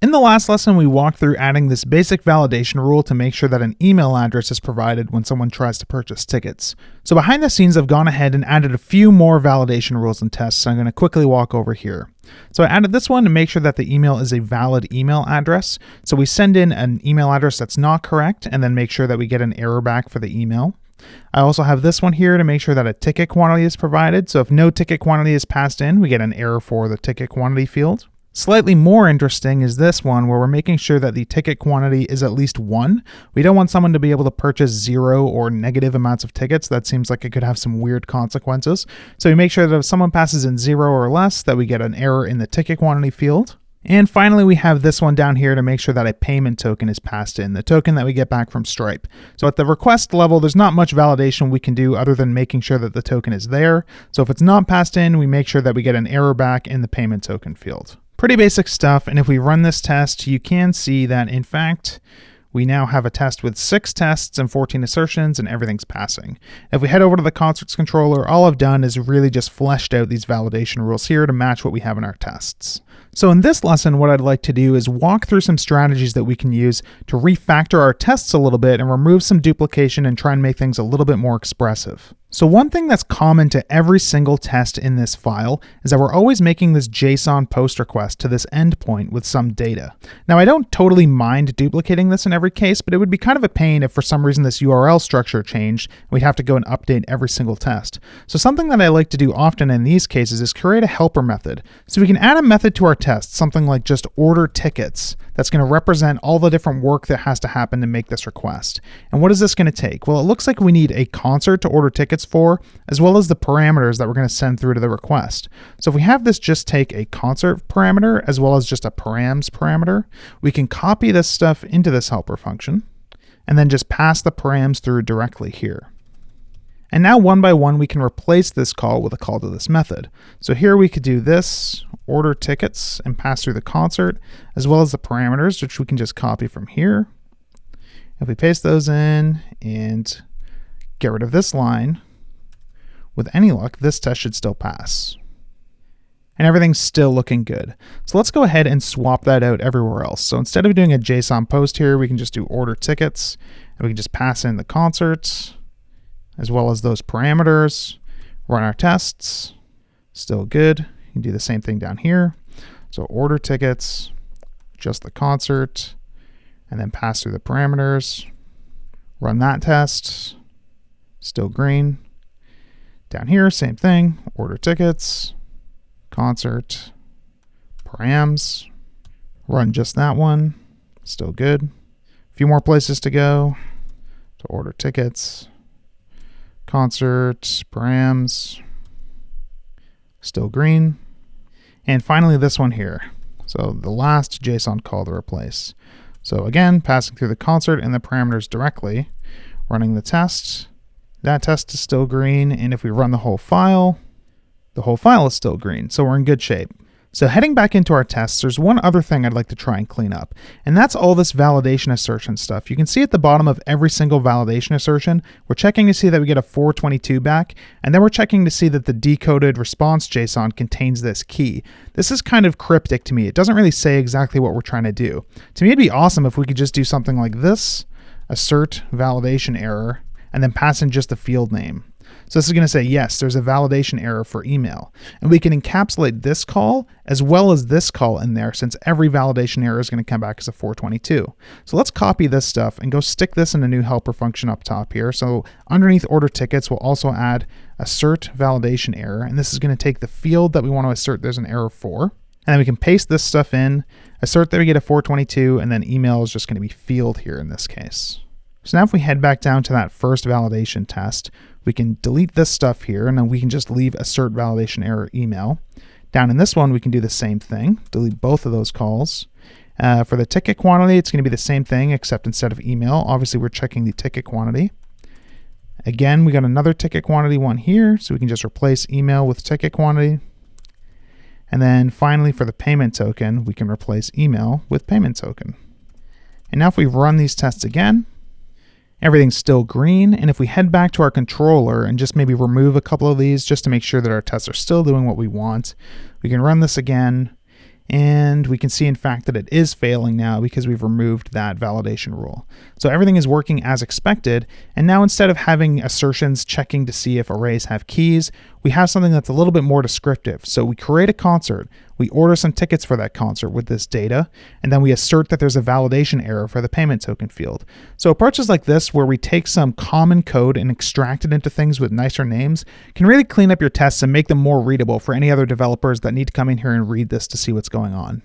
In the last lesson, we walked through adding this basic validation rule to make sure that an email address is provided when someone tries to purchase tickets. So behind the scenes, I've gone ahead and added a few more validation rules and tests, so I'm going to quickly walk over here. So I added this one to make sure that the email is a valid email address. So we send in an email address that's not correct and then make sure that we get an error back for the email. I also have this one here to make sure that a ticket quantity is provided. So if no ticket quantity is passed in, we get an error for the ticket quantity field. Slightly more interesting is this one where we're making sure that the ticket quantity is at least 1. We don't want someone to be able to purchase 0 or negative amounts of tickets. That seems like it could have some weird consequences. So we make sure that if someone passes in 0 or less, that we get an error in the ticket quantity field. And finally, we have this one down here to make sure that a payment token is passed in, the token that we get back from Stripe. So at the request level, there's not much validation we can do other than making sure that the token is there. So if it's not passed in, we make sure that we get an error back in the payment token field. Pretty basic stuff, and if we run this test, you can see that, in fact, we now have a test with 6 tests and 14 assertions, and everything's passing. If we head over to the concerts controller, all I've done is really just fleshed out these validation rules here to match what we have in our tests. So in this lesson, what I'd like to do is walk through some strategies that we can use to refactor our tests a little bit and remove some duplication and try and make things a little bit more expressive. So one thing that's common to every single test in this file is that we're always making this JSON post request to this endpoint with some data. Now I don't totally mind duplicating this in every case, but it would be kind of a pain if for some reason this URL structure changed, and we'd have to go and update every single test. So something that I like to do often in these cases is create a helper method. So we can add a method to our test, something like just order tickets, that's going to represent all the different work that has to happen to make this request. And what is this going to take? Well, it looks like we need a concert to order tickets for, as well as the parameters that we're going to send through to the request. So if we have this just take a concert parameter as well as just a params parameter, we can copy this stuff into this helper function and then just pass the params through directly here. And now one by one, we can replace this call with a call to this method. So here we could do this, order tickets, and pass through the concert, as well as the parameters, which we can just copy from here. If we paste those in and get rid of this line, with any luck, this test should still pass. And everything's still looking good. So let's go ahead and swap that out everywhere else. So instead of doing a JSON post here, we can just do order tickets, and we can just pass in the concerts, as well as those parameters, run our tests, still good. You can do the same thing down here. So order tickets, just the concert, and then pass through the parameters, run that test, still green. Down here, same thing, order tickets, concert, params, run just that one, still good. A few more places to go. To order tickets, concert, params, still green. And finally this one here. So the last JSON call to replace. So again, passing through the concert and the parameters directly, running the test. That test is still green, and if we run the whole file is still green, so we're in good shape. So heading back into our tests, there's one other thing I'd like to try and clean up, and that's all this validation assertion stuff. You can see at the bottom of every single validation assertion, we're checking to see that we get a 422 back, and then we're checking to see that the decoded response JSON contains this key. This is kind of cryptic to me. It doesn't really say exactly what we're trying to do. To me, it'd be awesome if we could just do something like this, assert validation error, and then pass in just the field name. So this is going to say, yes, there's a validation error for email. And we can encapsulate this call as well as this call in there, since every validation error is going to come back as a 422. So let's copy this stuff and go stick this in a new helper function up top here. So underneath order tickets, we'll also add assert validation error. And this is going to take the field that we want to assert there's an error for. And then we can paste this stuff in, assert that we get a 422, and then email is just going to be field here in this case. So now if we head back down to that first validation test, we can delete this stuff here, and then we can just leave assert validation error email. Down in this one, we can do the same thing, delete both of those calls. For the ticket quantity, it's going to be the same thing, except instead of email, obviously we're checking the ticket quantity. Again, we got another ticket quantity one here, so we can just replace email with ticket quantity. And then finally, for the payment token, we can replace email with payment token. And now if we run these tests again, everything's still green. And if we head back to our controller and just maybe remove a couple of these just to make sure that our tests are still doing what we want, we can run this again. And we can see, in fact, that it is failing now because we've removed that validation rule. So everything is working as expected. And now instead of having assertions checking to see if arrays have keys, we have something that's a little bit more descriptive. So we create a concert, we order some tickets for that concert with this data, and then we assert that there's a validation error for the payment token field. So approaches like this, where we take some common code and extract it into things with nicer names, can really clean up your tests and make them more readable for any other developers that need to come in here and read this to see what's going on.